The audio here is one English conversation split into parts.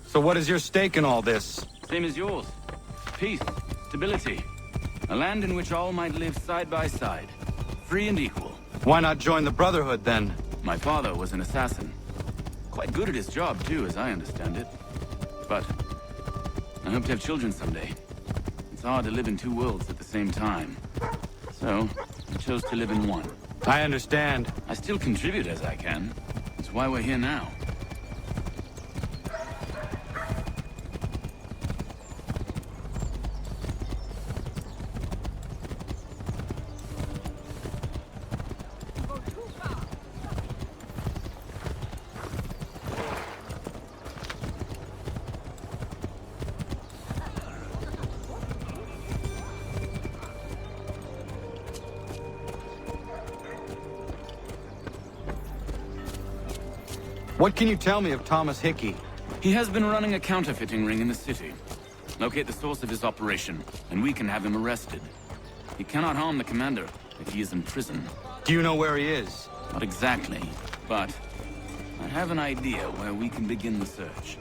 So what is your stake in all this? Same as yours. Peace, stability. A land in which all might live side by side. Free and equal. Why not join the Brotherhood, then? My father was an assassin. Quite good at his job, too, as I understand it. But I hope to have children someday. It's hard to live in two worlds at the same time. So, I chose to live in one. I understand. I still contribute as I can. That's why we're here now. What can you tell me of Thomas Hickey? He has been running a counterfeiting ring in the city. Locate the source of his operation, and we can have him arrested. He cannot harm the commander if he is in prison. Do you know where he is? Not exactly, but I have an idea where we can begin the search.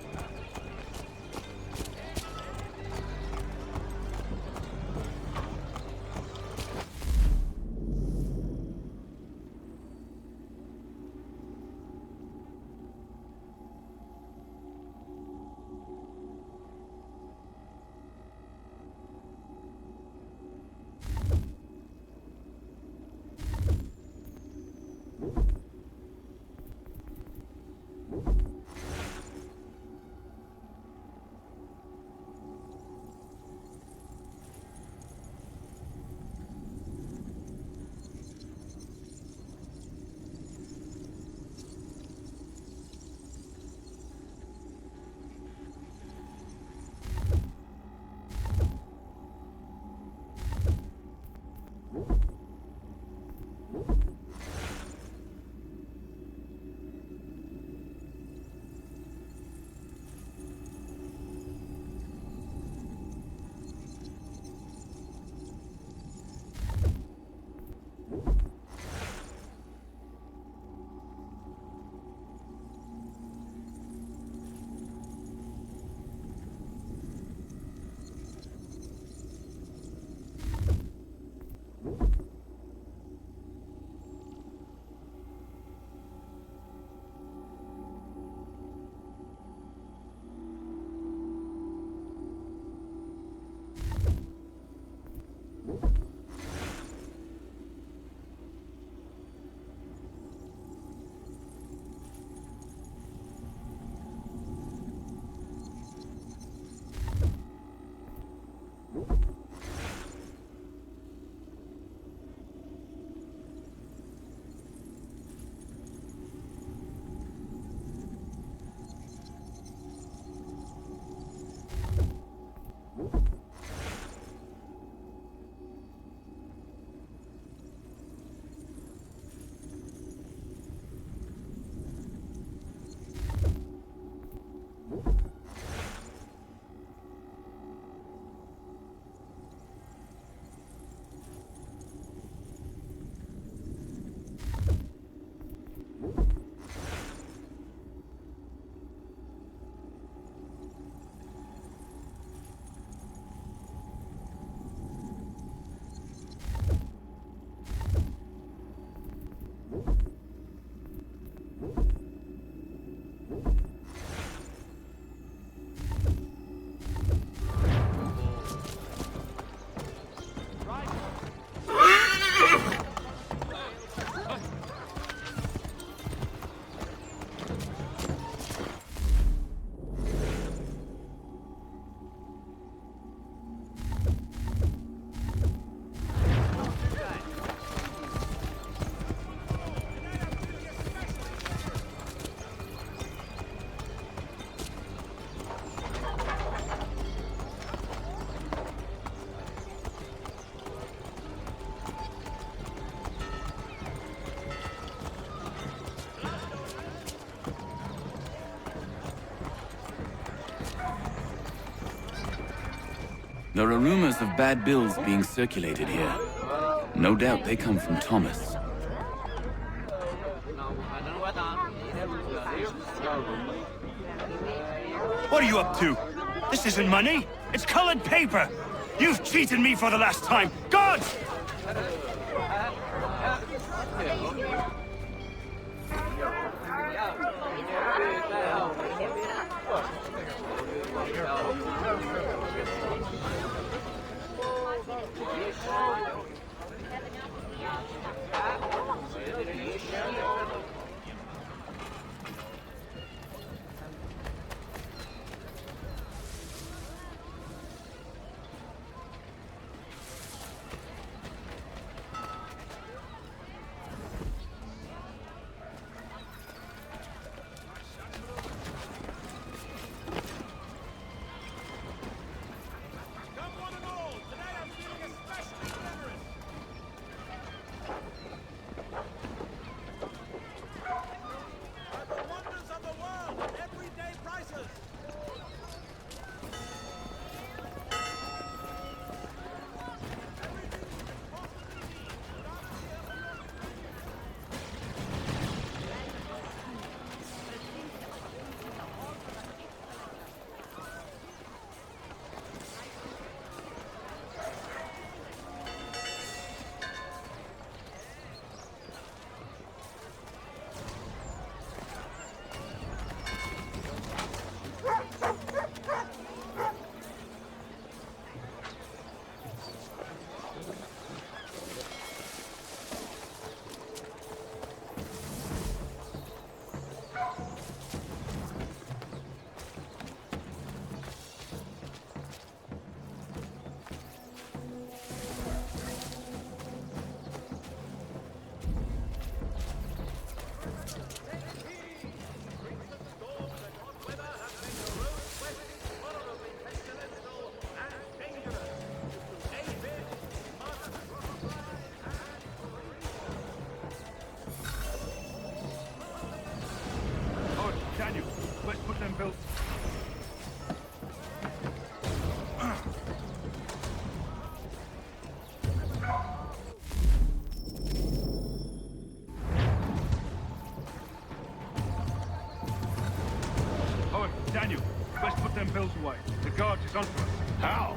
There are rumors of bad bills being circulated here. No doubt they come from Thomas. What are you up to? This isn't money. It's colored paper. You've cheated me for the last time. God! Daniel, let's put them bills away. The guards is onto us. How?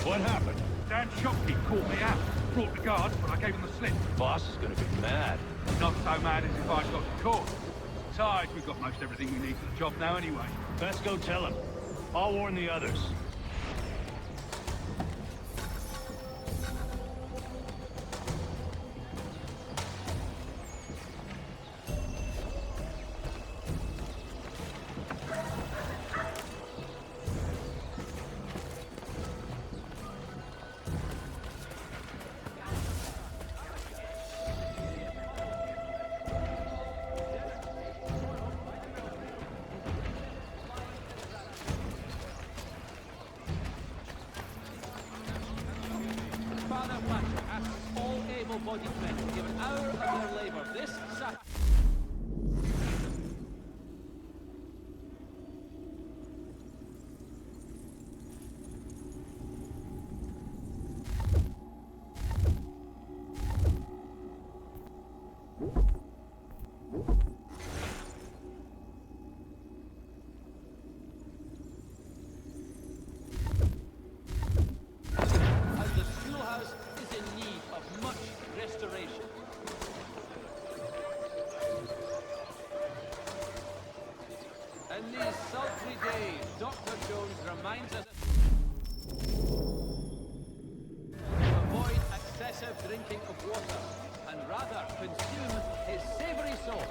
What happened? Dan Shopkeep caught me out. Brought the guards, but I gave him the slip. Boss is gonna be mad. Not so mad as if I got caught. Besides, we've got most everything we need for the job now anyway. Let's go tell him. I'll warn the others. All able-bodied men to give an hour of their labor this Saturday. In these sultry days, Dr. Jones reminds us to avoid excessive drinking of water and rather consume his savory soul.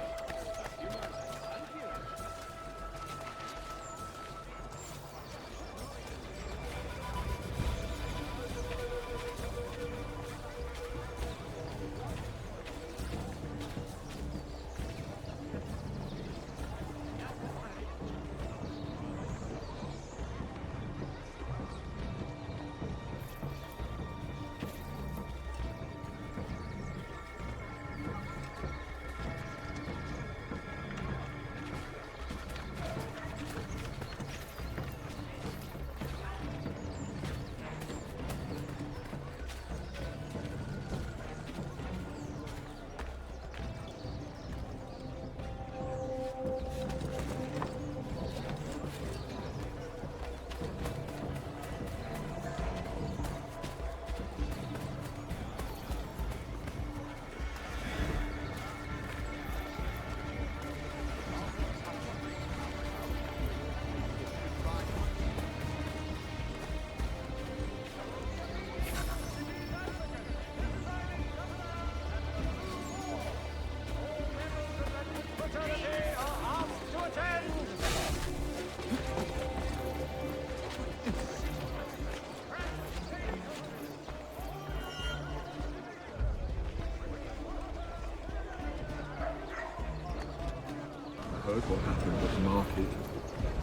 heard what happened at the market.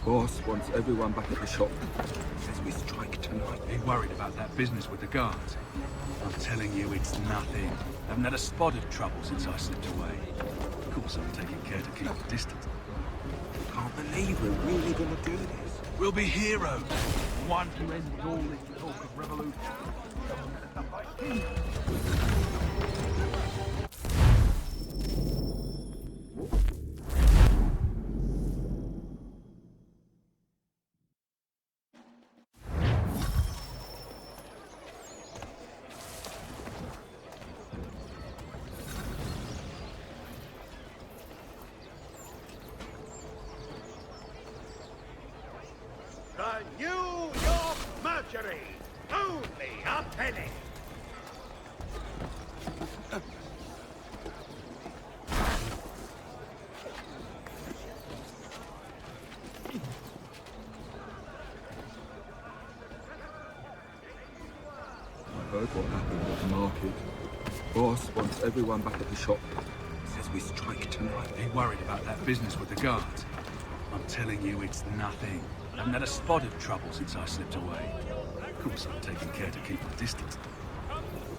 Boss wants everyone back at the shop. Says we strike tonight. Are you worried about that business with the guards? I'm telling you, it's nothing. Haven't had a spot of trouble since I slipped away. Of course, I'm taking care to keep the distance. Can't believe we're really gonna do this. We'll be heroes. One who ended all this talk of revolution. The New York Mercury! Only a penny! I heard what happened at the market. Boss wants everyone back at the shop. Says we strike tonight. Are you worried about that business with the guards? I'm telling you, it's nothing. Haven't had a spot of trouble since I slipped away. Of course, I'm taking care to keep the distance.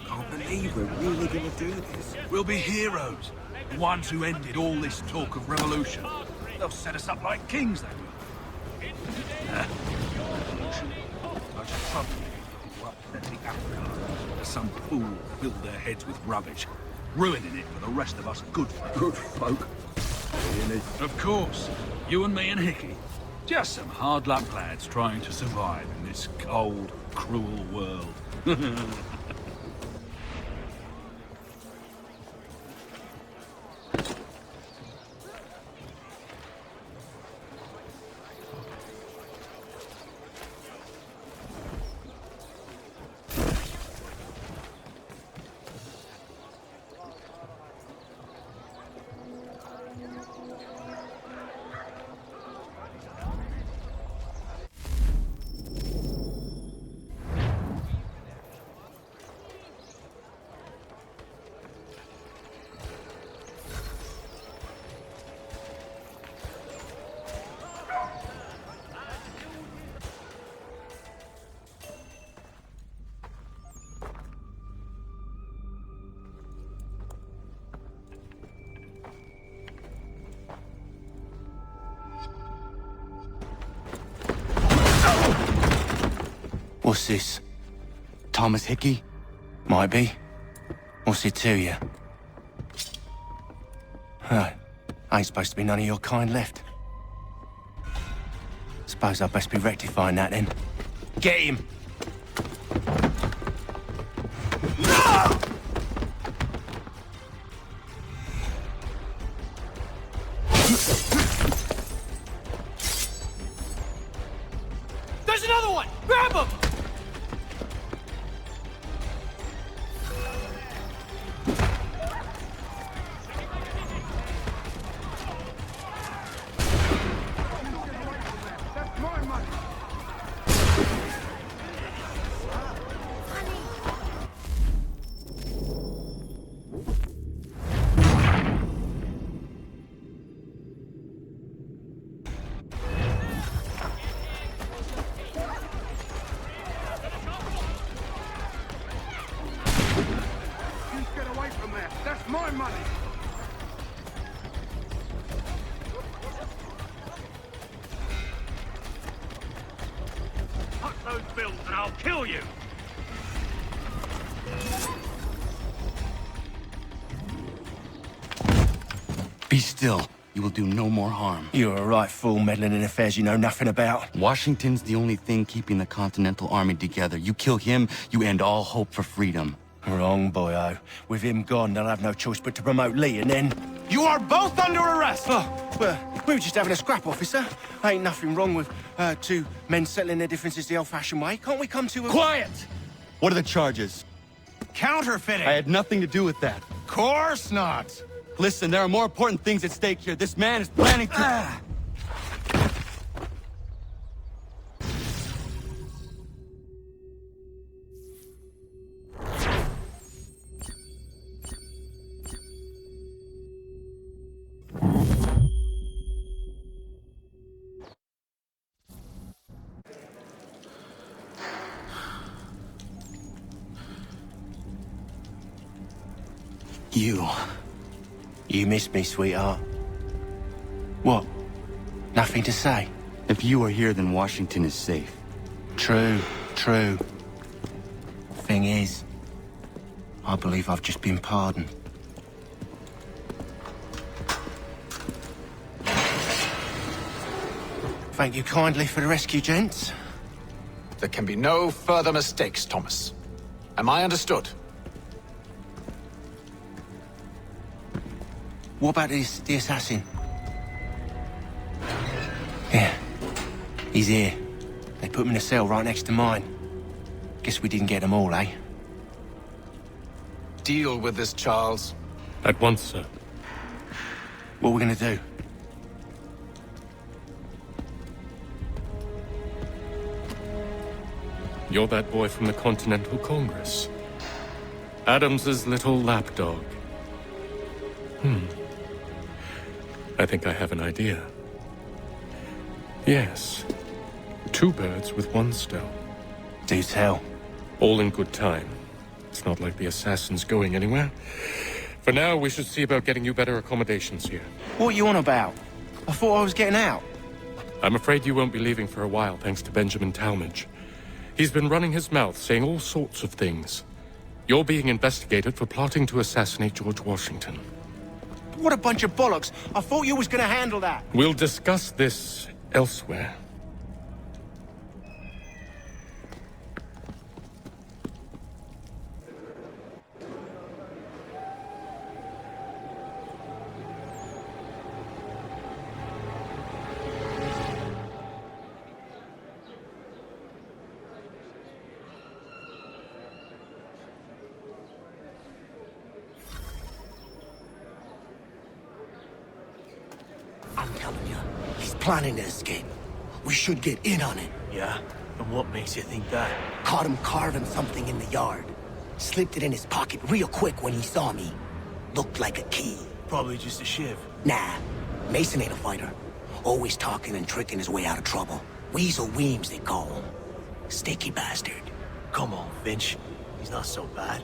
Can't believe we're really gonna do this. We'll be heroes. The ones who ended all this talk of revolution. They'll set us up like kings, they will. Revolution. Bunch of trouble who are upsetting Africa. Some fool filled their heads with rubbish, ruining it for the rest of us good folk. Good folk. Really? Of course. You and me and Hickey. Just some hard luck lads trying to survive in this cold, cruel world. What's this? Thomas Hickey? Might be. What's it to you? Ain't supposed to be none of your kind left. Suppose I'd best be rectifying that then. Get him! There's another one! Grab him! Get away from there! That's my money! Cut those bills and I'll kill you! Be still. You will do no more harm. You're a right fool meddling in affairs you know nothing about. Washington's the only thing keeping the Continental Army together. You kill him, you end all hope for freedom. Wrong, boyo. With him gone, they'll have no choice but to promote Lee, and then... You are both under arrest! Oh, well, we were just having a scrap, officer. Ain't nothing wrong with two men settling their differences the old-fashioned way. Can't we come to a... Quiet! What are the charges? Counterfeiting! I had nothing to do with that. Course not! Listen, there are more important things at stake here. This man is planning to... You missed me, sweetheart. What? Nothing to say? If you are here, then Washington is safe. True. Thing is, I believe I've just been pardoned. Thank you kindly for the rescue, gents. There can be no further mistakes, Thomas. Am I understood? What about the assassin? Yeah, he's here. They put him in a cell right next to mine. Guess we didn't get them all, eh? Deal with this, Charles. At once, sir. What are we gonna do? You're that boy from the Continental Congress. Adams's little lapdog. I think I have an idea. Yes. 2 birds with 1 stone. Do tell. All in good time. It's not like the assassin's going anywhere. For now, we should see about getting you better accommodations here. What are you on about? I thought I was getting out. I'm afraid you won't be leaving for a while, thanks to Benjamin Talmadge. He's been running his mouth, saying all sorts of things. You're being investigated for plotting to assassinate George Washington. What a bunch of bollocks. I thought you was gonna handle that. We'll discuss this elsewhere. I'm telling you, he's planning to escape. We should get in on it. Yeah? And what makes you think that? Caught him carving something in the yard. Slipped it in his pocket real quick when he saw me. Looked like a key. Probably just a shiv. Nah, Mason ain't a fighter. Always talking and tricking his way out of trouble. Weasel Weems, they call him. Sticky bastard. Come on, Finch. He's not so bad.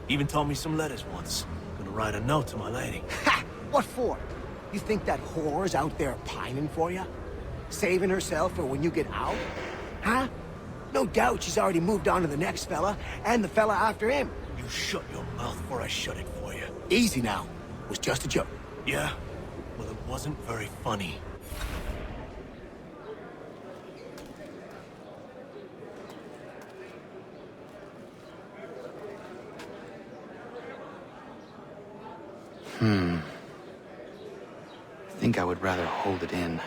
Even taught me some letters once. Gonna write a note to my lady. Ha! What for? You think that whore's out there pining for you? Saving herself for when you get out? Huh? No doubt she's already moved on to the next fella, and the fella after him. You shut your mouth before I shut it for you. Easy now. It was just a joke. Yeah? Well, it wasn't very funny. I think I would rather hold it in.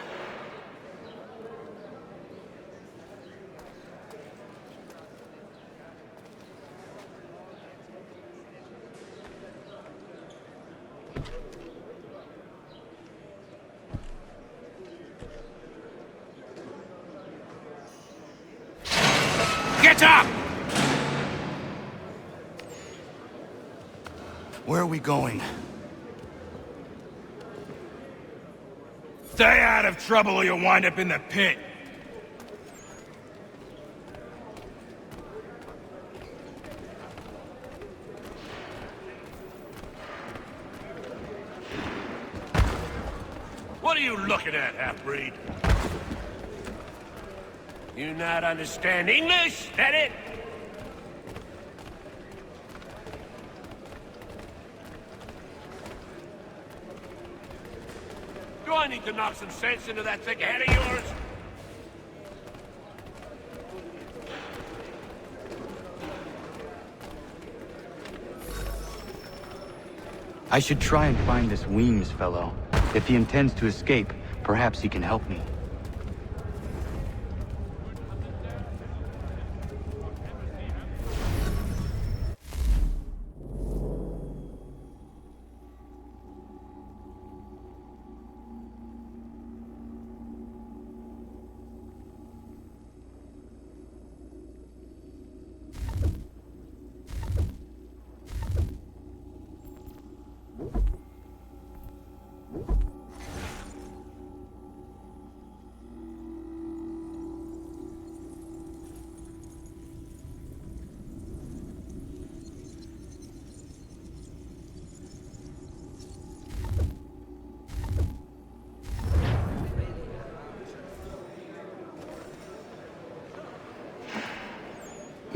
Get up! Where are we going? Stay out of trouble or you'll wind up in the pit. What are you looking at, half-breed? You not understand English, that it? Do I need to knock some sense into that thick head of yours? I should try and find this Weems fellow. If he intends to escape, perhaps he can help me.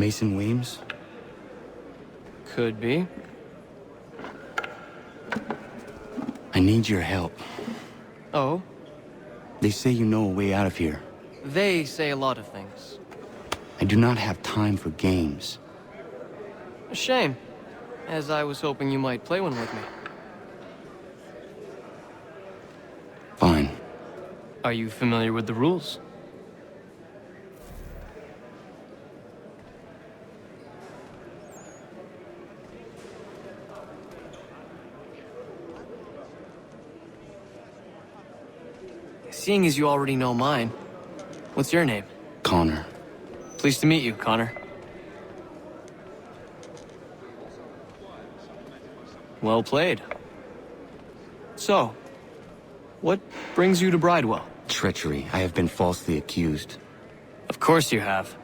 Mason Weems? Could be. I need your help. Oh? They say you know a way out of here. They say a lot of things. I do not have time for games. A shame, as I was hoping you might play one with me. Fine. Are you familiar with the rules? Seeing as you already know mine, what's your name? Connor. Pleased to meet you, Connor. Well played. So, what brings you to Bridewell? Treachery. I have been falsely accused. Of course you have.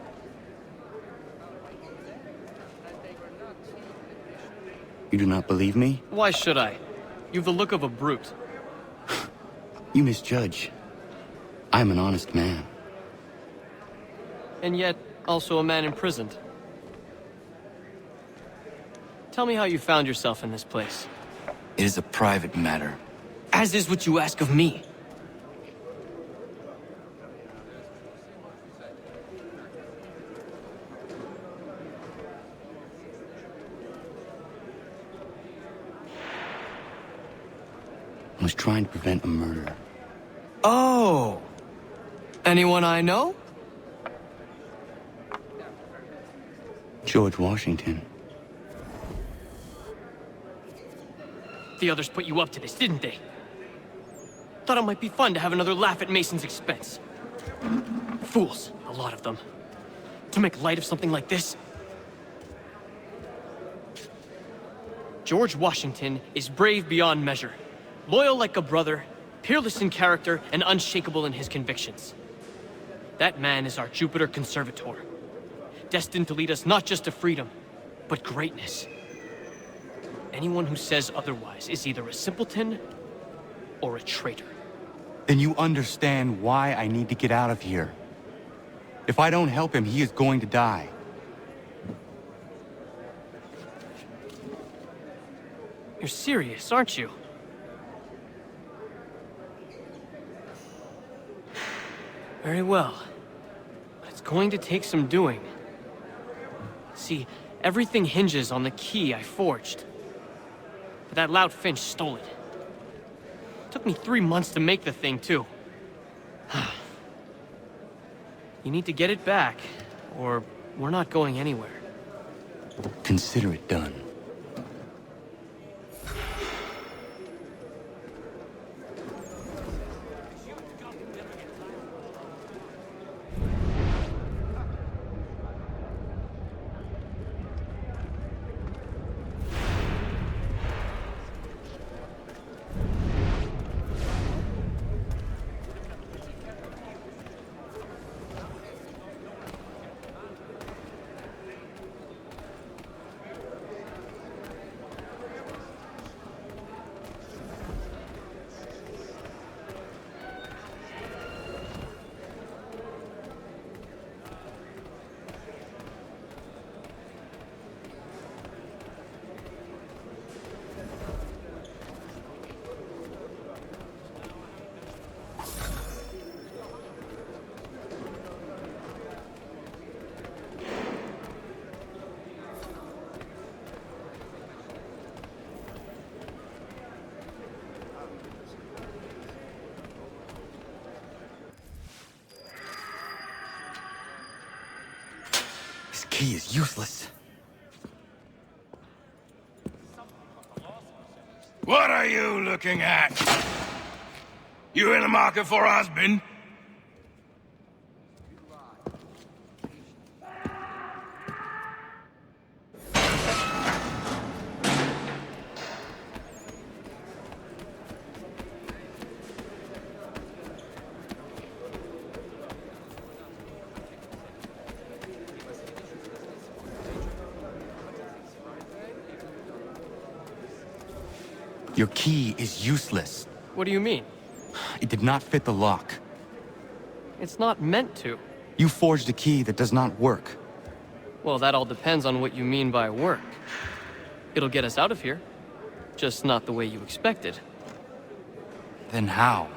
You do not believe me? Why should I? You've the look of a brute. You misjudge. I am an honest man. And yet, also a man imprisoned. Tell me how you found yourself in this place. It is a private matter. As is what you ask of me. I was trying to prevent a murder. Oh! Anyone I know? George Washington. The others put you up to this, didn't they? Thought it might be fun to have another laugh at Mason's expense. Fools, a lot of them. To make light of something like this. George Washington is brave beyond measure, loyal like a brother, peerless in character, and unshakable in his convictions. That man is our Jupiter Conservator, destined to lead us not just to freedom, but greatness. Anyone who says otherwise is either a simpleton or a traitor. Then you understand why I need to get out of here. If I don't help him, he is going to die. You're serious, aren't you? Very well. But it's going to take some doing. See, everything hinges on the key I forged. But that loud Finch stole it. Took me 3 months to make the thing, too. You need to get it back, or we're not going anywhere. Consider it done. This key is useless. What are you looking at? You in the market for a husband? Your key is useless. What do you mean? It did not fit the lock. It's not meant to. You forged a key that does not work. Well, that all depends on what you mean by work. It'll get us out of here. Just not the way you expected. Then how?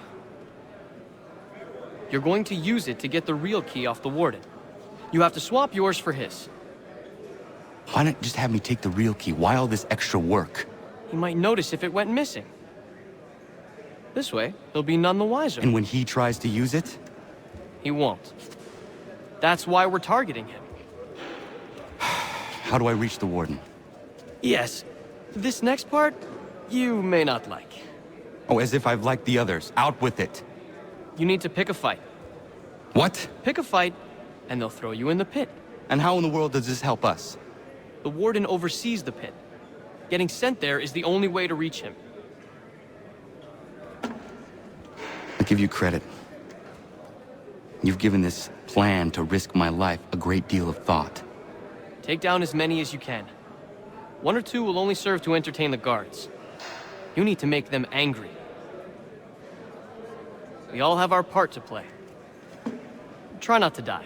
You're going to use it to get the real key off the warden. You have to swap yours for his. Why not just have me take the real key? Why all this extra work? He might notice if it went missing. This way, he'll be none the wiser. And when he tries to use it? He won't. That's why we're targeting him. How do I reach the warden? Yes. This next part, you may not like. Oh, as if I've liked the others. Out with it. You need to pick a fight. What? Pick a fight, and they'll throw you in the pit. And how in the world does this help us? The warden oversees the pit. Getting sent there is the only way to reach him. I give you credit. You've given this plan to risk my life a great deal of thought. Take down as many as you can. 1 or 2 will only serve to entertain the guards. You need to make them angry. We all have our part to play. Try not to die.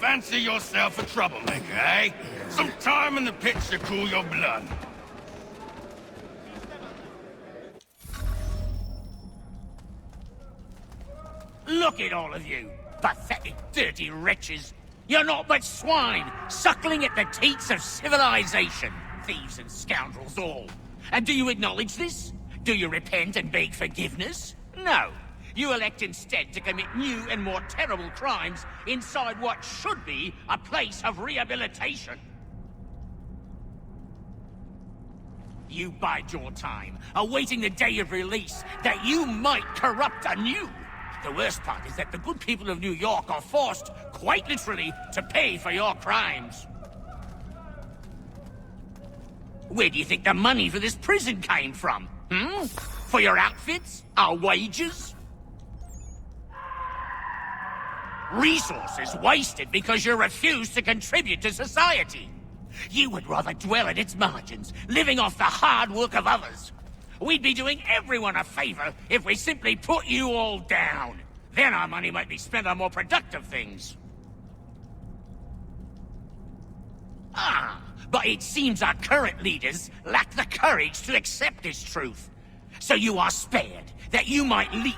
Fancy yourself a troublemaker, eh? Some time in the pits to cool your blood. Look at all of you, pathetic, dirty wretches. You're not but swine, suckling at the teats of civilization. Thieves and scoundrels all. And do you acknowledge this? Do you repent and beg forgiveness? No. You elect instead to commit new and more terrible crimes inside what should be a place of rehabilitation. You bide your time, awaiting the day of release, that you might corrupt anew. The worst part is that the good people of New York are forced, quite literally, to pay for your crimes. Where do you think the money for this prison came from? For your outfits? Our wages? Resources wasted because you refuse to contribute to society. You would rather dwell at its margins, living off the hard work of others. We'd be doing everyone a favor if we simply put you all down. Then our money might be spent on more productive things. But it seems our current leaders lack the courage to accept this truth. So you are spared, that you might leap.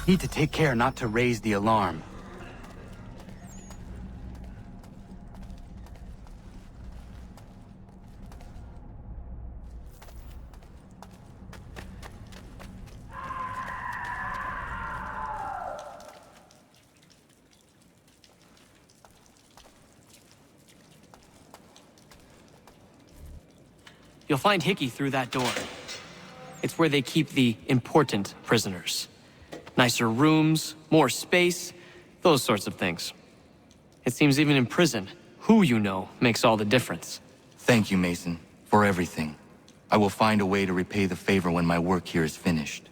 Need to take care not to raise the alarm. You'll find Hickey through that door. It's where they keep the important prisoners. Nicer rooms, more space, those sorts of things. It seems even in prison, who you know makes all the difference. Thank you, Mason, for everything. I will find a way to repay the favor when my work here is finished.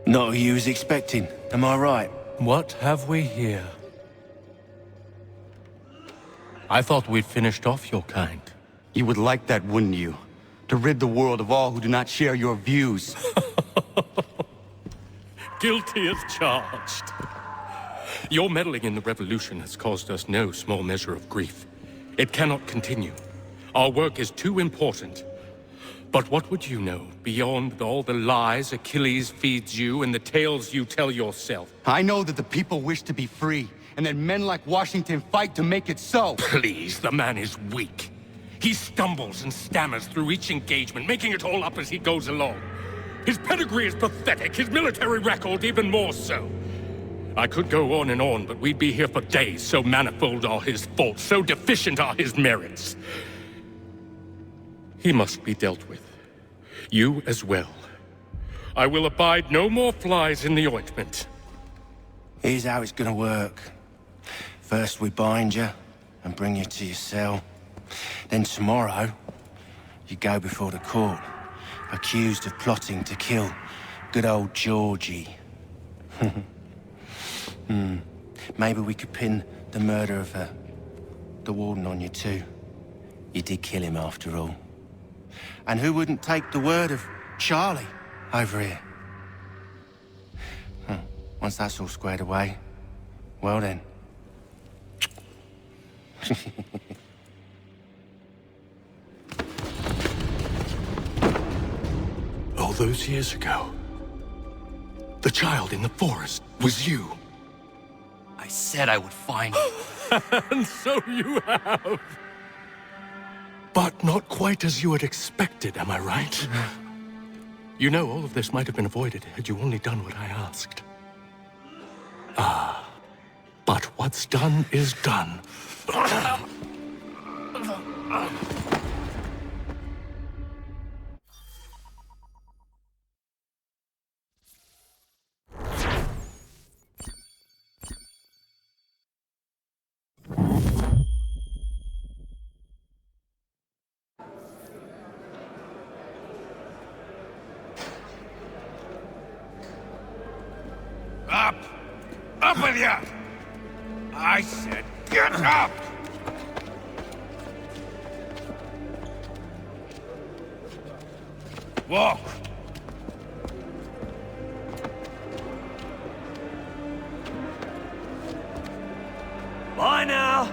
Not who you was expecting, am I right? What have we here? I thought we'd finished off your kind. You would like that, wouldn't you? To rid the world of all who do not share your views. Guilty as charged. Your meddling in the revolution has caused us no small measure of grief. It cannot continue. Our work is too important. But what would you know beyond all the lies Achilles feeds you and the tales you tell yourself? I know that the people wish to be free, and that men like Washington fight to make it so. Please, the man is weak. He stumbles and stammers through each engagement, making it all up as he goes along. His pedigree is pathetic, his military record even more so. I could go on, but we'd be here for days, so manifold are his faults, so deficient are his merits. He must be dealt with. You as well. I will abide no more flies in the ointment. Here's how it's gonna work. First we bind you and bring you to your cell. Then tomorrow, you go before the court, accused of plotting to kill good old Georgie. Maybe we could pin the murder of the warden on you too. You did kill him after all. And who wouldn't take the word of Charlie over here? Once that's all squared away, well then. All those years ago, the child in the forest was you. I said I would find you. And so you have. But not quite as you had expected, am I right? You know, all of this might have been avoided had you only done what I asked. But what's done is done. Up! Up with you! I said get up! Walk! Bye now!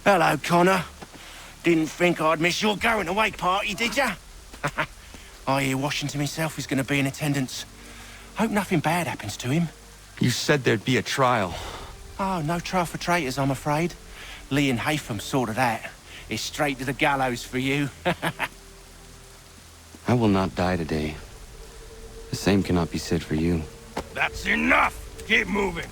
Hello, Connor. Didn't think I'd miss your going away party, did ya? I hear Washington himself is going to be in attendance. Hope nothing bad happens to him. You said there'd be a trial. Oh, no trial for traitors, I'm afraid. Lee and Haytham sorted that. It's straight to the gallows for you. I will not die today. The same cannot be said for you. That's enough! Keep moving!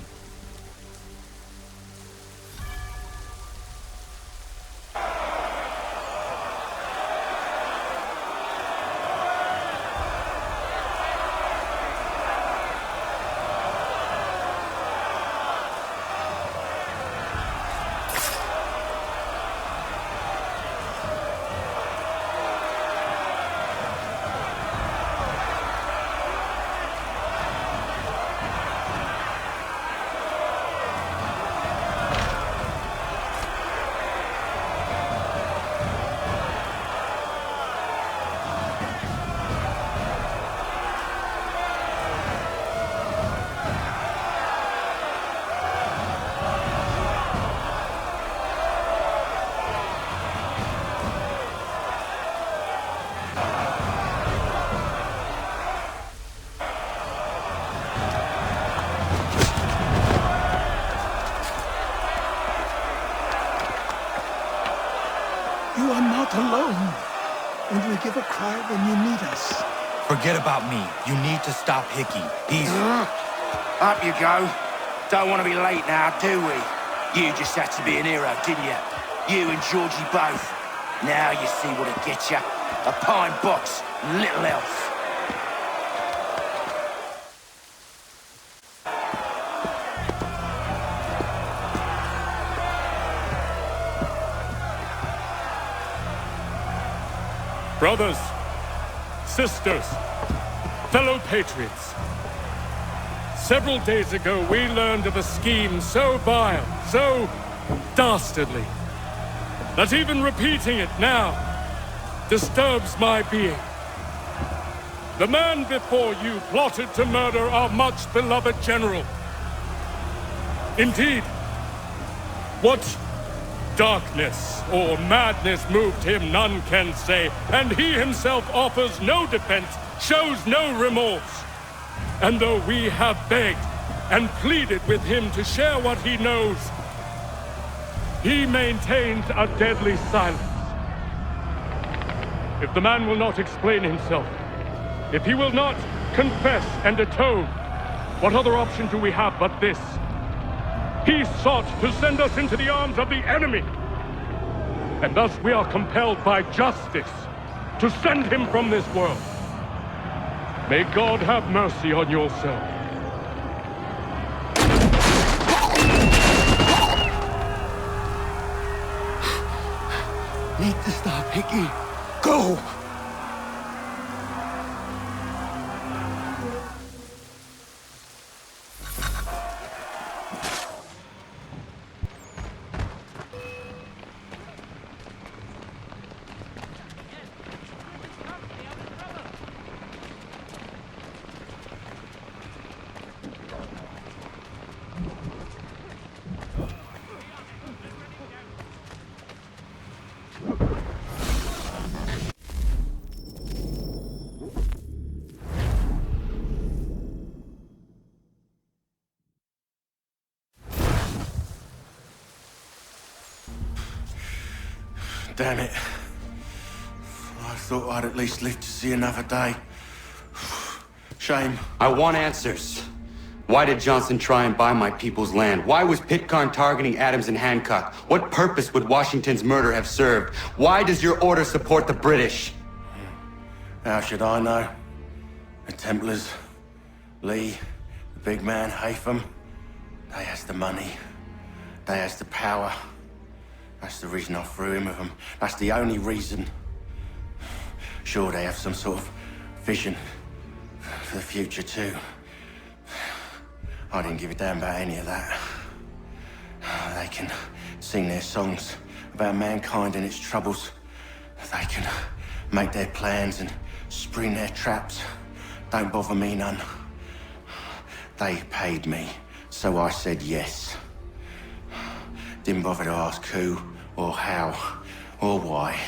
You are not alone. And we give a cry when you need us. Forget about me. You need to stop Hickey. He's... Up you go. Don't want to be late now, do we? You just had to be an hero, didn't you? You and Georgie both. Now you see what it gets you. A pine box, little else. Brothers, sisters, fellow patriots. Several days ago, we learned of a scheme so vile, so dastardly, that even repeating it now disturbs my being. The man before you plotted to murder our much-beloved general. Indeed, what darkness or madness moved him, none can say, and he himself offers no defense, shows no remorse. And though we have begged and pleaded with him to share what he knows, he maintains a deadly silence. If the man will not explain himself, if he will not confess and atone, what other option do we have but this? He sought to send us into the arms of the enemy. And thus we are compelled by justice to send him from this world. May God have mercy on your soul. Need to stop Hickey. Go! Damn it. I thought I'd at least live to see another day. Shame. I want answers. Why did Johnson try and buy my people's land? Why was Pitcairn targeting Adams and Hancock? What purpose would Washington's murder have served? Why does your order support the British? How should I know? The Templars, Lee, the big man, Haytham, they has the money. They has the power. That's the reason I threw in with them. That's the only reason. Sure, they have some sort of vision for the future, too. I didn't give a damn about any of that. They can sing their songs about mankind and its troubles. They can make their plans and spring their traps. Don't bother me none. They paid me, so I said yes. Didn't bother to ask who or how, or why.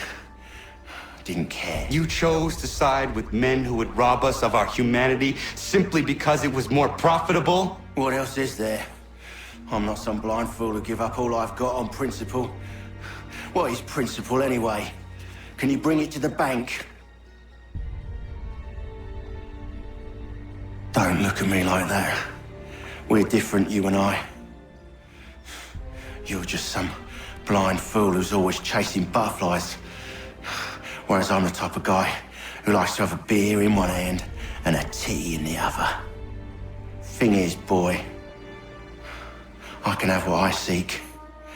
Didn't care. You chose to side with men who would rob us of our humanity simply because it was more profitable? What else is there? I'm not some blind fool to give up all I've got on principle. What is principle anyway? Can you bring it to the bank? Don't look at me like that. We're different, you and I. You're just some blind fool who's always chasing butterflies. Whereas I'm the type of guy who likes to have a beer in one hand and a tea in the other. Thing is, boy, I can have what I seek.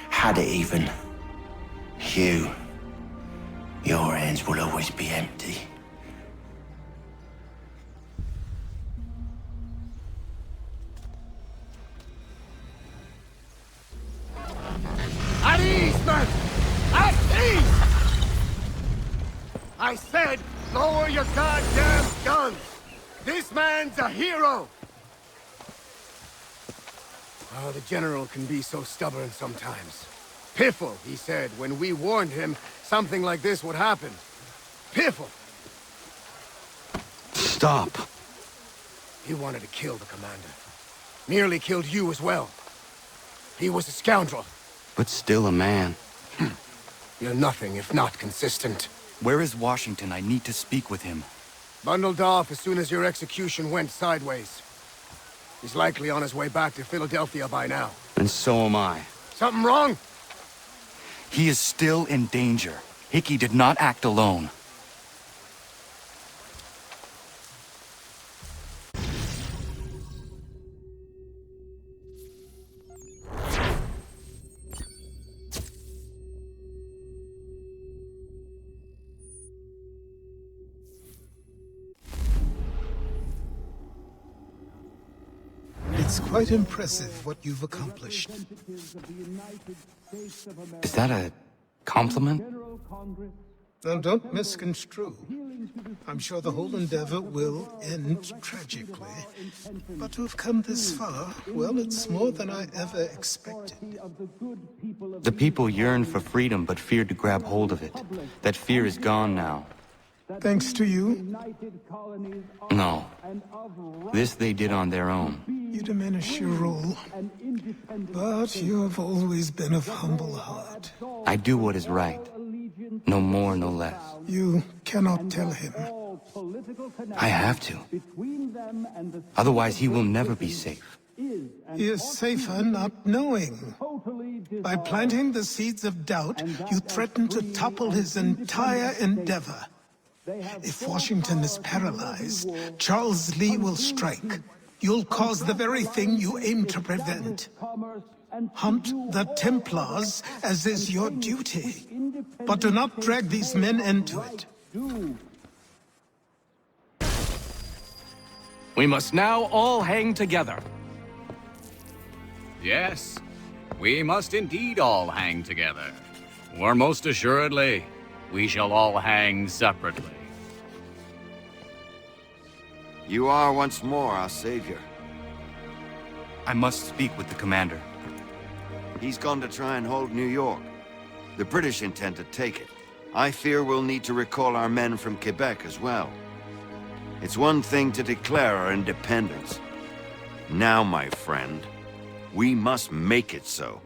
Had it even. Your hands will always be empty. At ease, man! At ease! I said, lower your goddamn guns! This man's a hero! Oh, the General can be so stubborn sometimes. Piffle, he said, when we warned him something like this would happen. Piffle! Stop. He wanted to kill the commander. Nearly killed you as well. He was a scoundrel. But still a man. You're nothing if not consistent. Where is Washington? I need to speak with him. Bundled off as soon as your execution went sideways. He's likely on his way back to Philadelphia by now. And so am I. Something wrong? He is still in danger. Hickey did not act alone. It's quite impressive what you've accomplished. Is that a compliment? Now, don't misconstrue. I'm sure the whole endeavor will end tragically. But to have come this far, well, it's more than I ever expected. The people yearn for freedom but feared to grab hold of it. That fear is gone now. Thanks to you? No. This they did on their own. You diminish your role. But you have always been of humble heart. I do what is right. No more, no less. You cannot tell him. I have to. Otherwise, he will never be safe. He is safer not knowing. By planting the seeds of doubt, you threaten to topple his entire endeavor. If Washington is paralyzed, Charles Lee will strike. You'll cause the very thing you aim to prevent. Hunt the Templars, as is your duty. But do not drag these men into it. We must now all hang together. Yes, we must indeed all hang together. Or most assuredly, we shall all hang separately. You are once more our savior. I must speak with the commander. He's gone to try and hold New York. The British intend to take it. I fear we'll need to recall our men from Quebec as well. It's one thing to declare our independence. Now, my friend, we must make it so.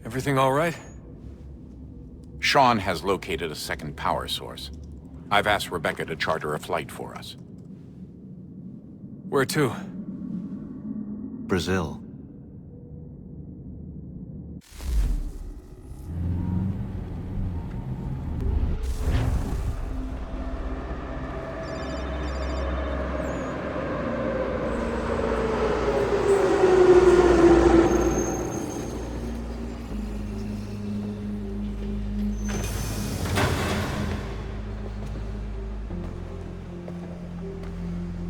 Everything all right? Sean has located a second power source. I've asked Rebecca to charter a flight for us. Where to? Brazil.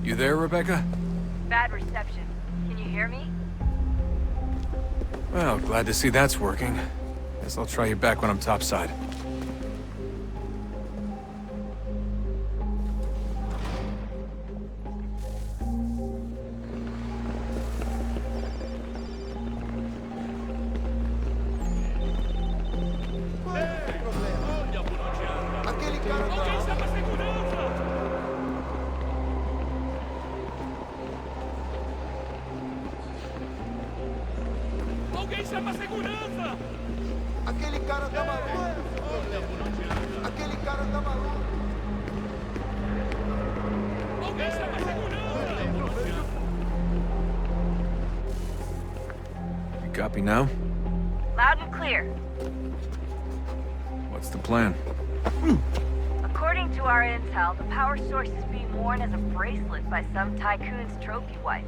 You there, Rebecca? Bad reception. Can you hear me? Well, glad to see that's working. Guess I'll try you back when I'm topside. You copy now? Loud and clear. What's the plan? According to our intel, the power source is being worn as a bracelet by some tycoon's trophy wife.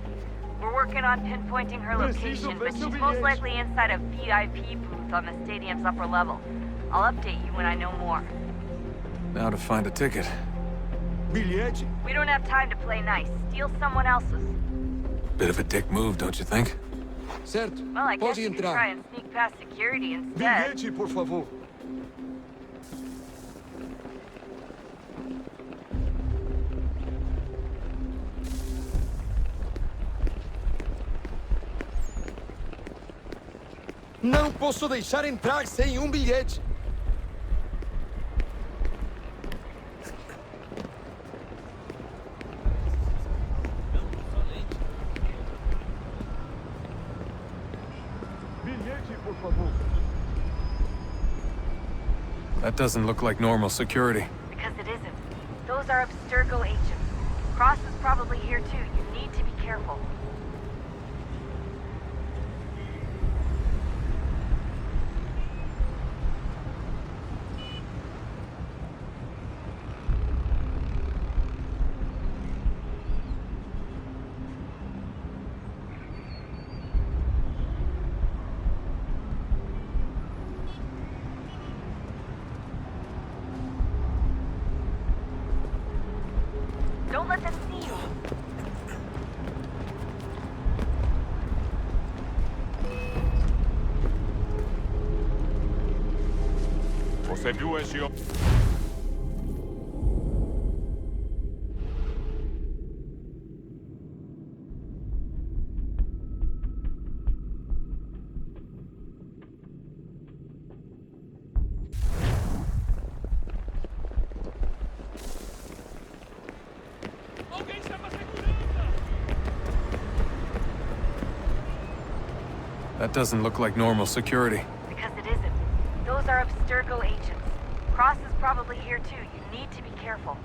We're working on pinpointing her location, but she's most likely inside a VIP booth on the stadium's upper level. I'll update you when I know more. Now to find a ticket. We don't have time to play nice. Steal someone else's. Bit of a dick move, don't you think? Well, I guess you could try and sneak past security instead. por favor. Não posso deixar entrar sem bilhete. That doesn't look like normal security. Because it isn't. Those are Abstergo agents. Cross is probably here too. You need to be careful. Don't let them see you. Você viu esse homem? That doesn't look like normal security. Because it isn't. Those are Abstergo agents. Cross is probably here too. You need to be careful.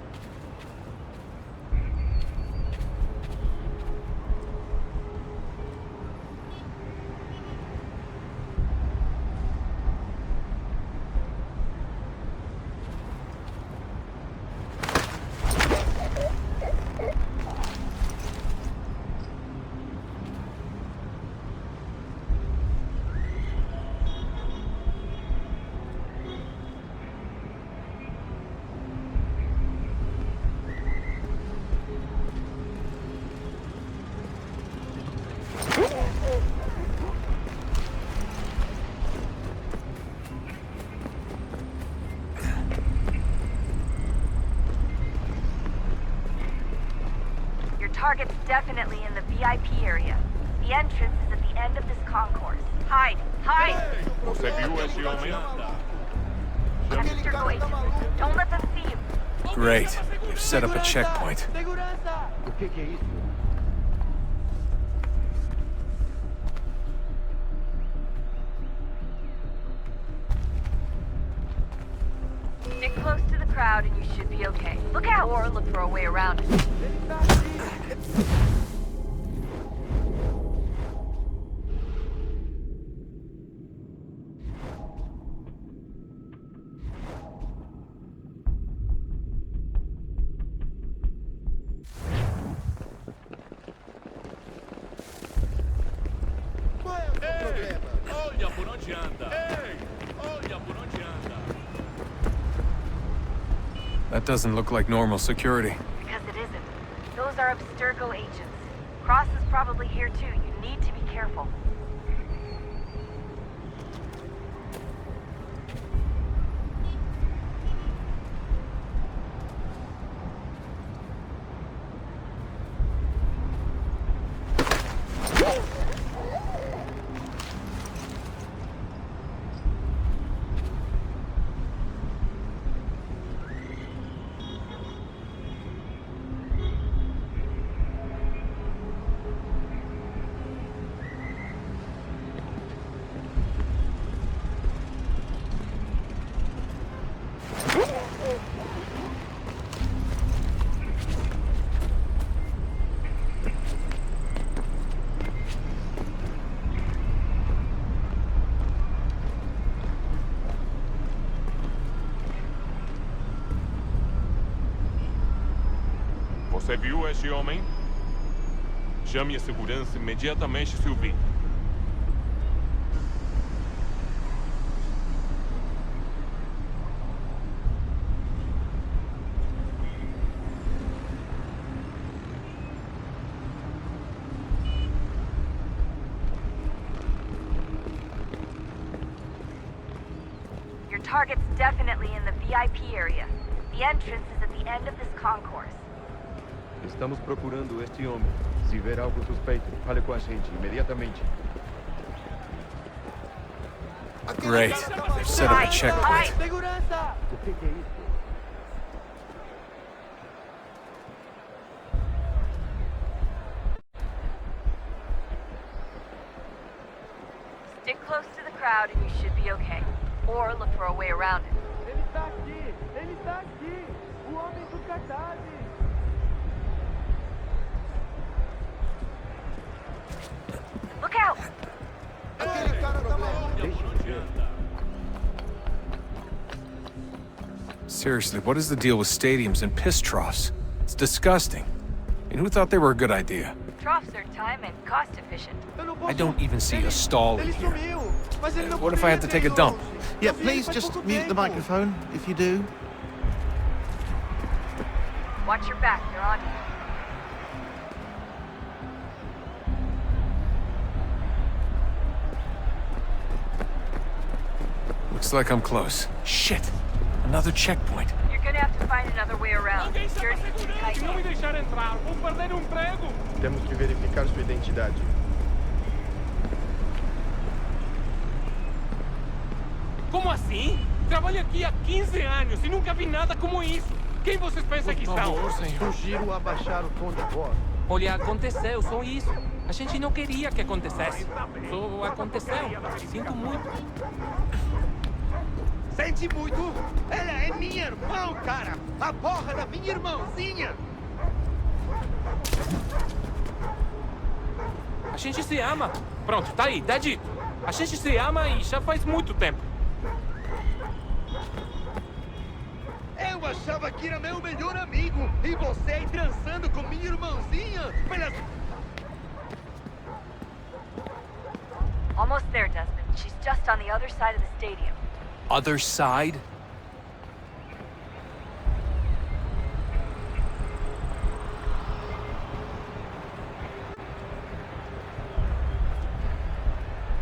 Target's definitely in the VIP area. The entrance is at the end of this concourse. Hide! Hide! Você viu esse homem? Abstergo agents. Don't let them see you. Great. We've set up a checkpoint. Stick close to the crowd and you should be okay. Look out! Or look for a way around it. Olha por onde anda. Ei, olha por onde anda. That doesn't look like normal security. Because it isn't. Those are Abstergo agents. Cross is probably here too. You need to be careful. Você viu este homem? Chame a segurança imediatamente, Sylvie. Your target's definitely in the VIP area. The entrance is at the end of this concourse. Estamos procurando este homem. Se ver algo suspeito, fale com a gente imediatamente. Great. They've set up a checkpoint. O que é isso? Stick close to the crowd and you should be okay. Or look for a way around it. Ele está aqui! Ele está aqui! O homem do cartaz! Look out! Aquele cara tá maluco! Seriously, what is the deal with stadiums and piss troughs? It's disgusting. And who thought they were a good idea? Troughs are time and cost efficient. I don't even see a stall in here. What if I had to take a dump? Yeah, please just mute the microphone if you do. Watch your back, they're on you. Looks like I'm close. Shit! Another checkpoint. You're gonna have to find another way around. Security's too tight. Se não me deixar entrar, vou perder o emprego! Temos que verificar sua identidade. Como assim? Trabalho aqui há 15 anos e nunca vi nada como isso. Quem vocês pensam que são? Sugiro abaixar o tom de voz. Olha, aconteceu, só isso. A gente não queria que acontecesse. Só aconteceu. Sinto muito. Sente muito? Ela é minha irmã, cara! A porra da minha irmãzinha! A gente se ama. Pronto, tá aí, tá dito. A gente se ama e já faz muito tempo. Eu achava que era meu melhor amigo e você aí transando com minha irmãzinha pelas... Almost there, Desmond. She's just on the other side of the stadium. Other side?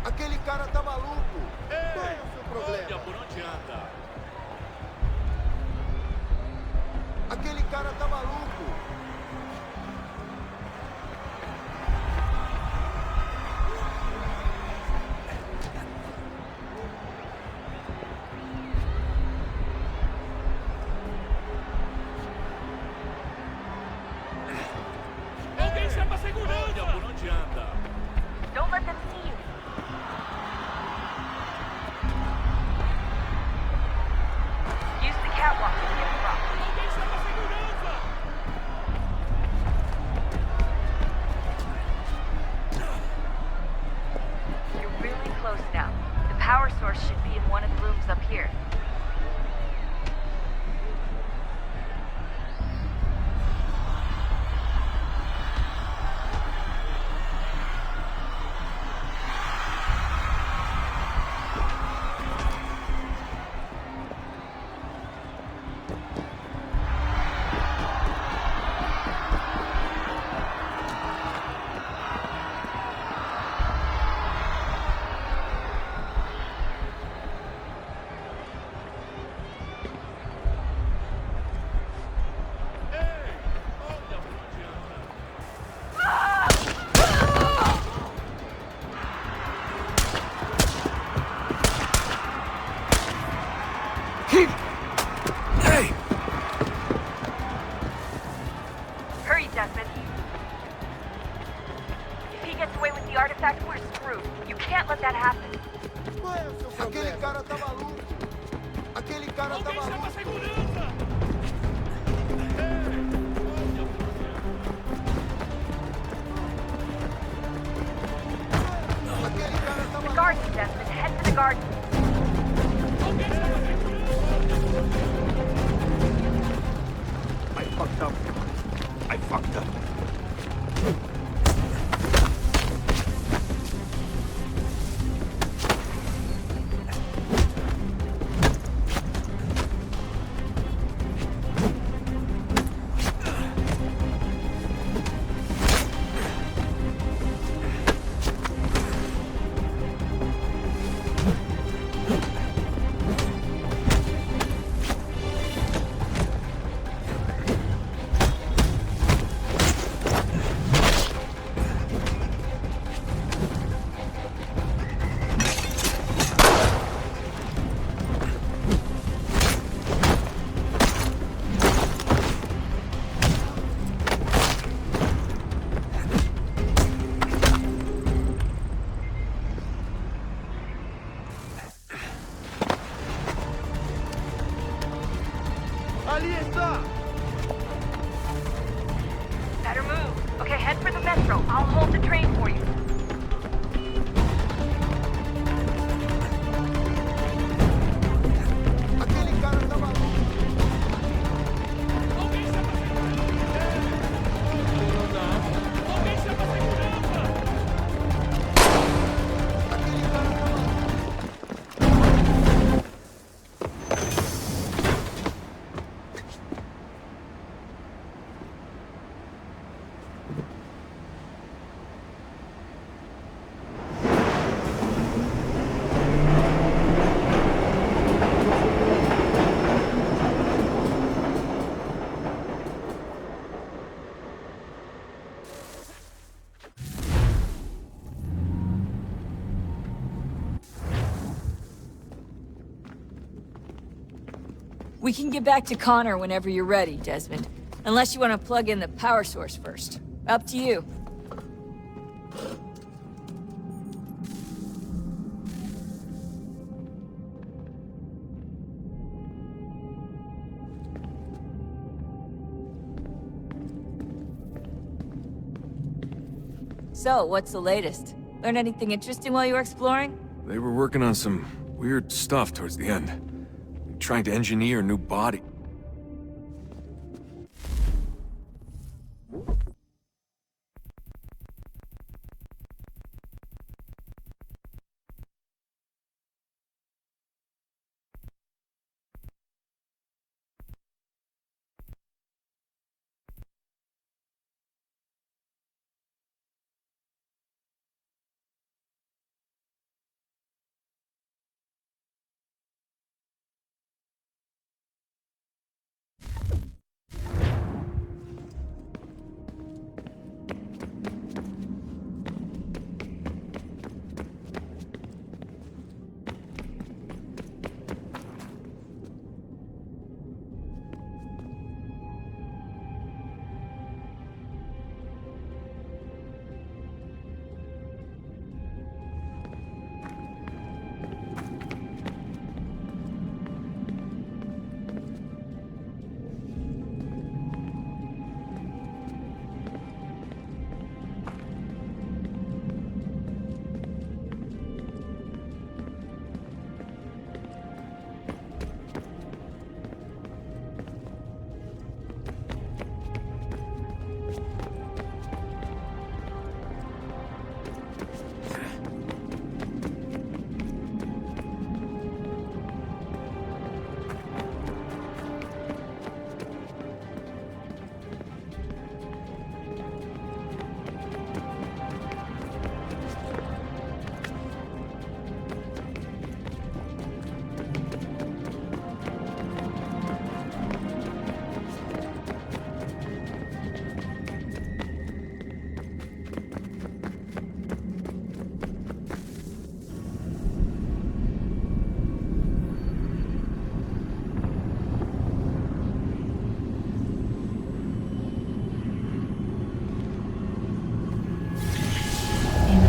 Aquele cara tá maluco! Qual é o seu problema? Olha por onde anda. Aquele cara tá maluco! Alguém chama a segurança! Olha por onde anda. Don't let them see you. Use the catwalk to get across. Alguém chama a segurança! You're really close now. The power source should be in one of the rooms up here. Hey! Hurry, Desmond. If he gets away with the artifact, we're screwed. You can't let that happen. Qual é o seu problema? Aquele cara tá maluco! Aquele cara tá maluco! Chama a segurança! The garden, Desmond. Head to the garden. I fucked up. I fucked Ali está! Better move. Okay, head for the metro. I'll hold the train for you. We can get back to Connor whenever you're ready, Desmond. Unless you want to plug in the power source first. Up to you. So, what's the latest? Learn anything interesting while you were exploring? They were working on some weird stuff towards the end. Trying to engineer a new body.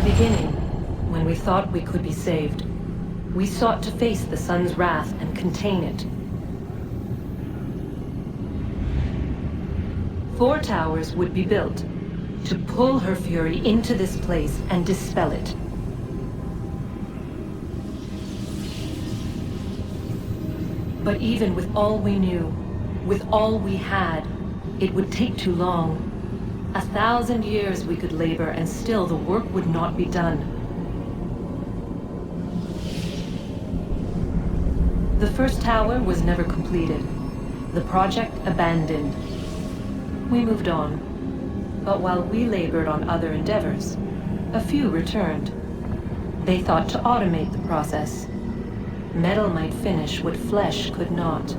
Beginning, when we thought we could be saved, we sought to face the sun's wrath and contain it. 4 towers would be built to pull her fury into this place and dispel it. But even with all we knew, with all we had, it would take too long. 1,000 years we could labor, and still the work would not be done. The first tower was never completed. The project abandoned. We moved on. But while we labored on other endeavors, a few returned. They thought to automate the process. Metal might finish what flesh could not.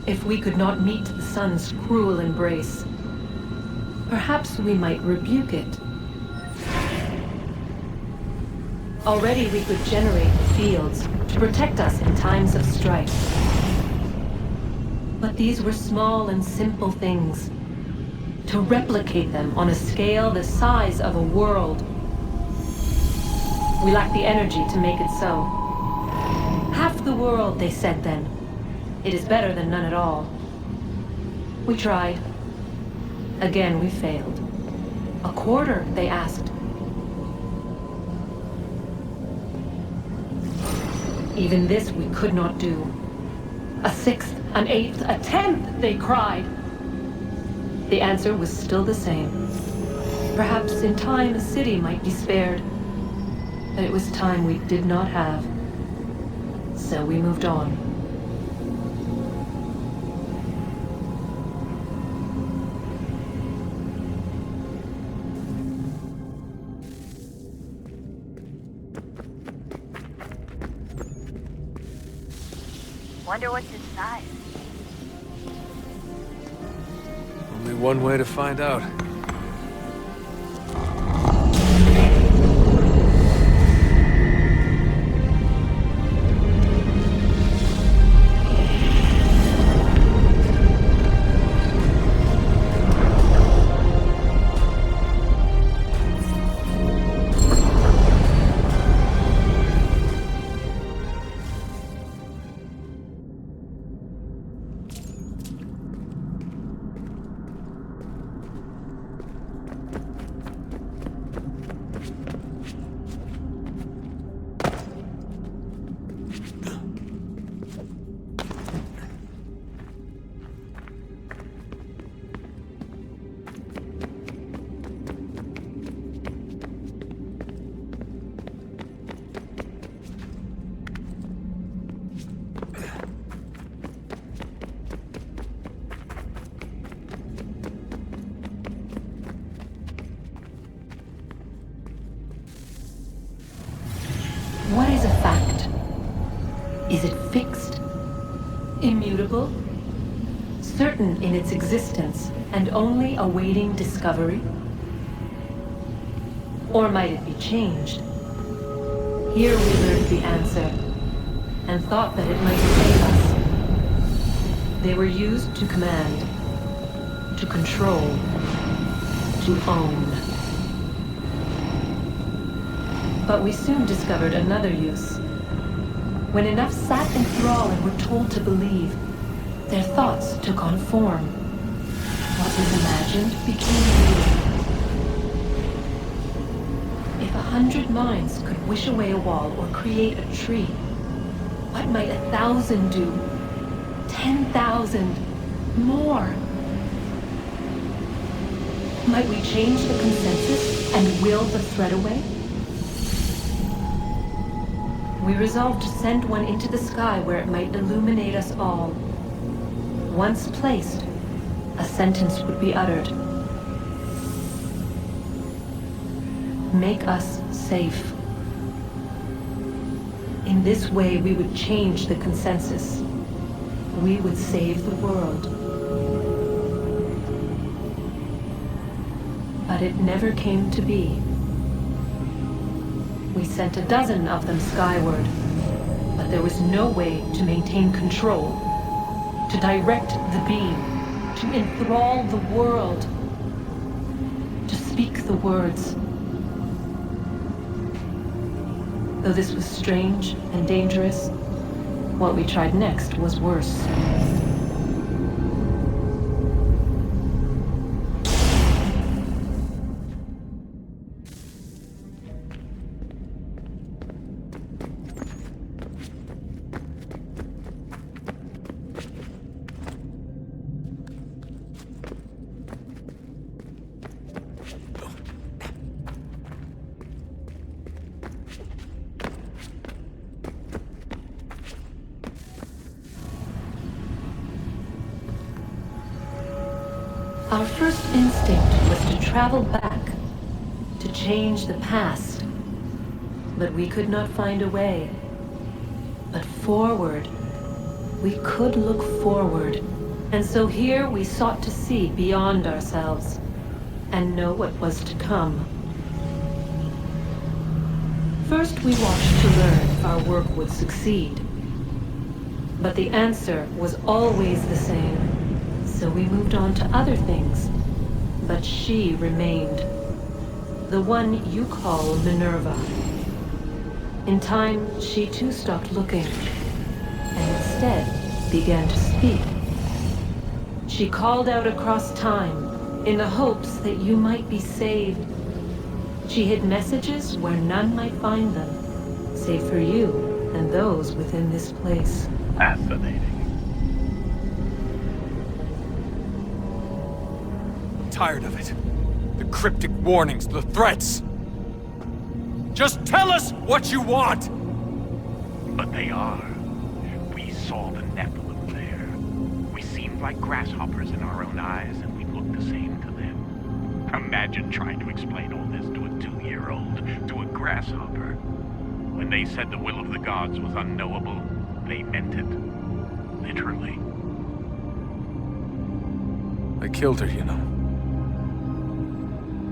If we could not meet the sun's cruel embrace, perhaps we might rebuke it. Already we could generate the fields to protect us in times of strife. But these were small and simple things. To replicate them on a scale the size of a world, we lack the energy to make it so. Half the world, they said then. It is better than none at all. We tried. Again we failed. A quarter, they asked. Even this we could not do. A sixth, an eighth, a tenth, they cried. The answer was still the same. Perhaps in time a city might be spared. But it was time we did not have. So we moved on. Wonder what's inside. Only one way to find out. What is a fact? Is it fixed? Immutable? Certain in its existence and only awaiting discovery? Or might it be changed? Here we learned the answer and thought that it might save us. They were used to command, to control, to own. But we soon discovered another use. When enough sat in thrall and were told to believe, their thoughts took on form. What was imagined became real. If 100 minds could wish away a wall or create a tree, what might 1,000 do? 10,000? More? Might we change the consensus and will the threat away? We resolved to send one into the sky where it might illuminate us all. Once placed, a sentence would be uttered. Make us safe. In this way, we would change the consensus. We would save the world. But it never came to be. We sent a dozen of them skyward, but there was no way to maintain control, to direct the beam, to enthrall the world, to speak the words. Though this was strange and dangerous, what we tried next was worse. Our first instinct was to travel back, to change the past. But we could not find a way. But forward, we could look forward. And so here we sought to see beyond ourselves and know what was to come. First, we watched to learn if our work would succeed. But the answer was always the same. So we moved on to other things. But she remained. The one you call Minerva. In time, she too stopped looking, and instead began to speak. She called out across time, in the hopes that you might be saved. She hid messages where none might find them, save for you and those within this place. Fascinating. I'm tired of it. The cryptic warnings, the threats. Just tell us what you want! But they are. We saw the Nephilim there. We seemed like grasshoppers in our own eyes, and we looked the same to them. Imagine trying to explain all this to a 2-year-old, to a grasshopper. When they said the will of the gods was unknowable, they meant it. Literally. I killed her, you know.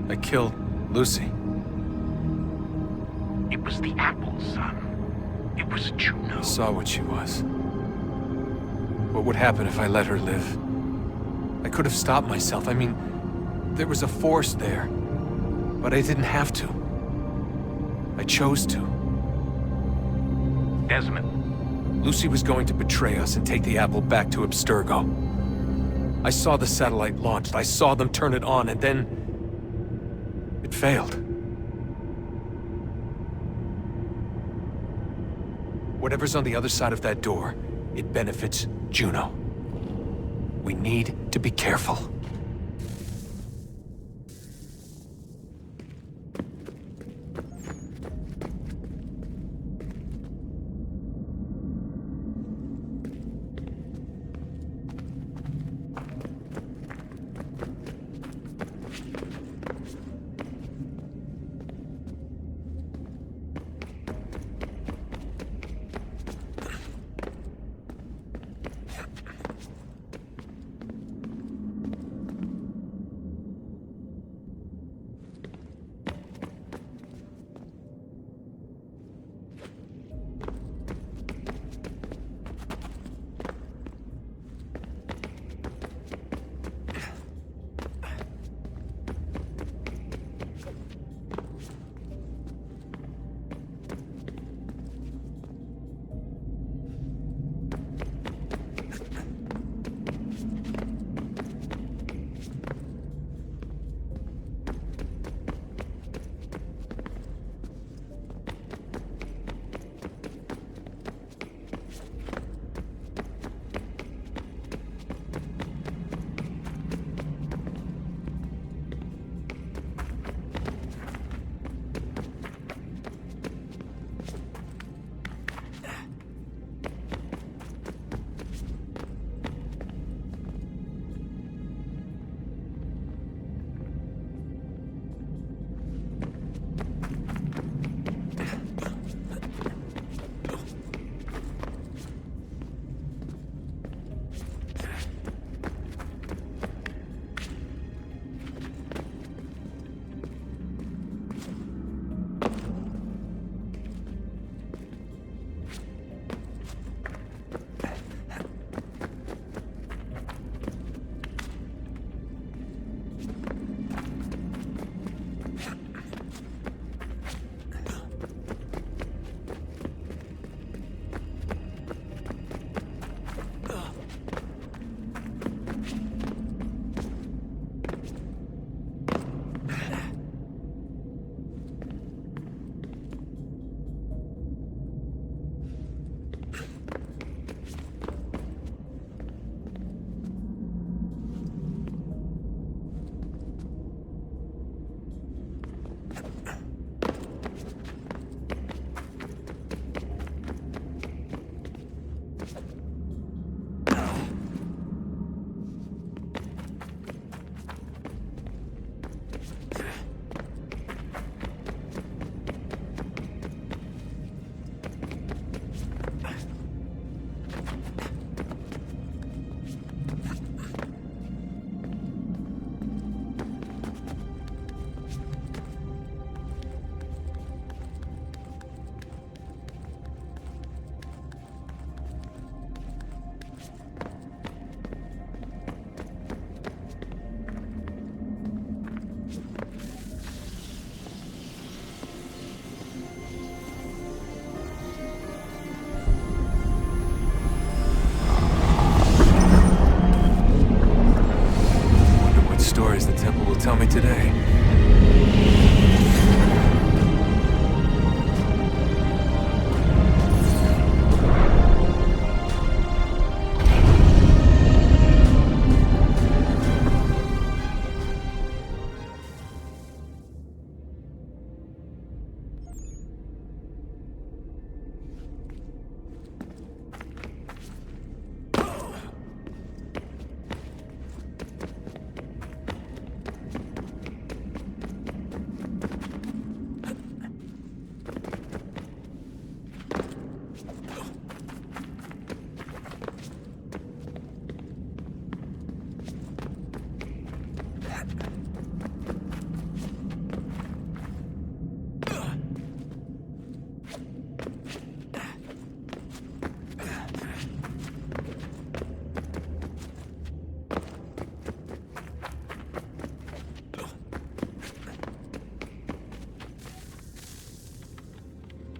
I killed Lucy. It was the apple, son. It was Juno. I saw what she was. What would happen if I let her live? I could have stopped myself. I mean, there was a force there. But I didn't have to. I chose to. Desmond. Lucy was going to betray us and take the apple back to Abstergo. I saw the satellite launched. I saw them turn it on, and then... it failed. Whatever's on the other side of that door, it benefits Juno. We need to be careful.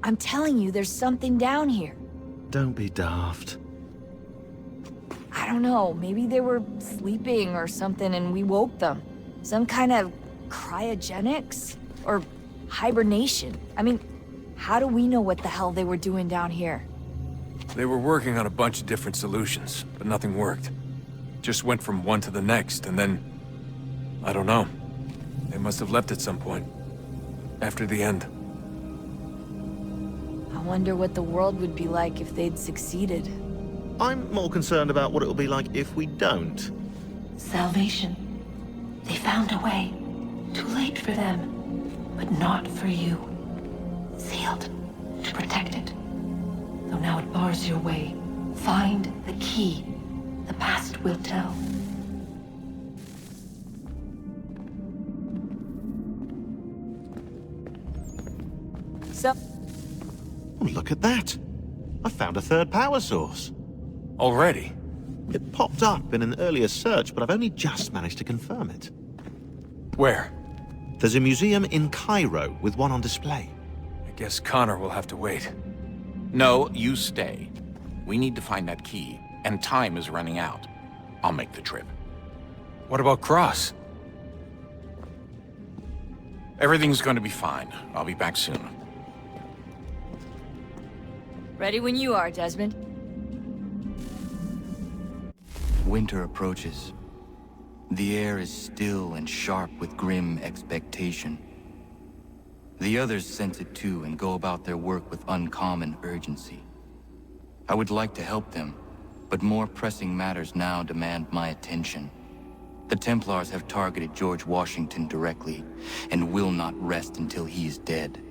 I'm telling you, there's something down here. Don't be daft. I don't know, maybe they were sleeping or something and we woke them. Some kind of cryogenics? Or hibernation? I mean, how do we know what the hell they were doing down here? They were working on a bunch of different solutions, but nothing worked. Just went from one to the next, and then... I don't know. They must have left at some point. After the end. I wonder what the world would be like if they'd succeeded. I'm more concerned about what it'll be like if we don't. Salvation. They found a way. Too late for them. But not for you. Sealed. To protect it. Though now it bars your way. Find the key. The past will tell. So... Oh, look at that. I found a third power source. Already? It popped up in an earlier search, but I've only just managed to confirm it. Where? There's a museum in Cairo with one on display. I guess Connor will have to wait. No, you stay. We need to find that key, and time is running out. I'll make the trip. What about Cross? Everything's going to be fine. I'll be back soon. Ready when you are, Desmond. Winter approaches. The air is still and sharp with grim expectation. The others sense it too and go about their work with uncommon urgency. I would like to help them, but more pressing matters now demand my attention. The Templars have targeted George Washington directly, and will not rest until he is dead.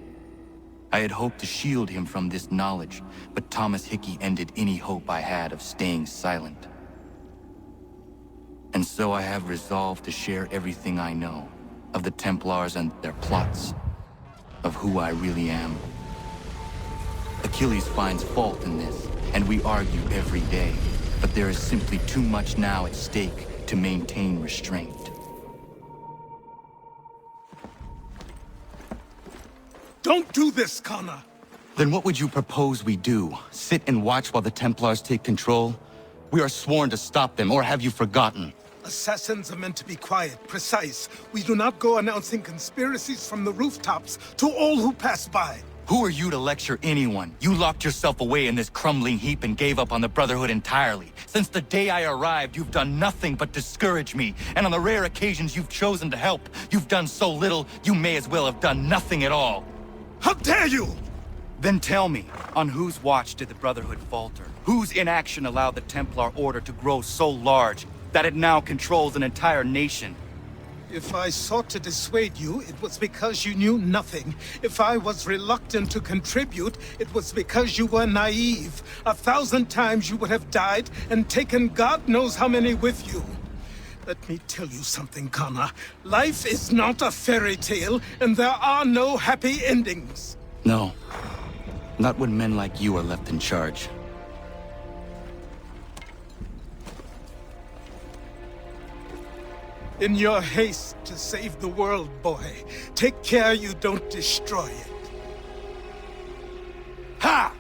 I had hoped to shield him from this knowledge, but Thomas Hickey ended any hope I had of staying silent. And so I have resolved to share everything I know of the Templars and their plots, of who I really am. Achilles finds fault in this, and we argue every day, but there is simply too much now at stake to maintain restraint. Don't do this, Connor! Then what would you propose we do? Sit and watch while the Templars take control? We are sworn to stop them, or have you forgotten? Assassins are meant to be quiet, precise. We do not go announcing conspiracies from the rooftops to all who pass by. Who are you to lecture anyone? You locked yourself away in this crumbling heap and gave up on the Brotherhood entirely. Since the day I arrived, you've done nothing but discourage me. And on the rare occasions you've chosen to help, you've done so little, you may as well have done nothing at all. How dare you! Then tell me, on whose watch did the Brotherhood falter? Whose inaction allowed the Templar Order to grow so large that it now controls an entire nation? If I sought to dissuade you, it was because you knew nothing. If I was reluctant to contribute, it was because you were naive. 1,000 times you would have died and taken God knows how many with you. Let me tell you something, Connor. Life is not a fairy tale, and there are no happy endings. No. Not when men like you are left in charge. In your haste to save the world, boy, take care you don't destroy it. Ha!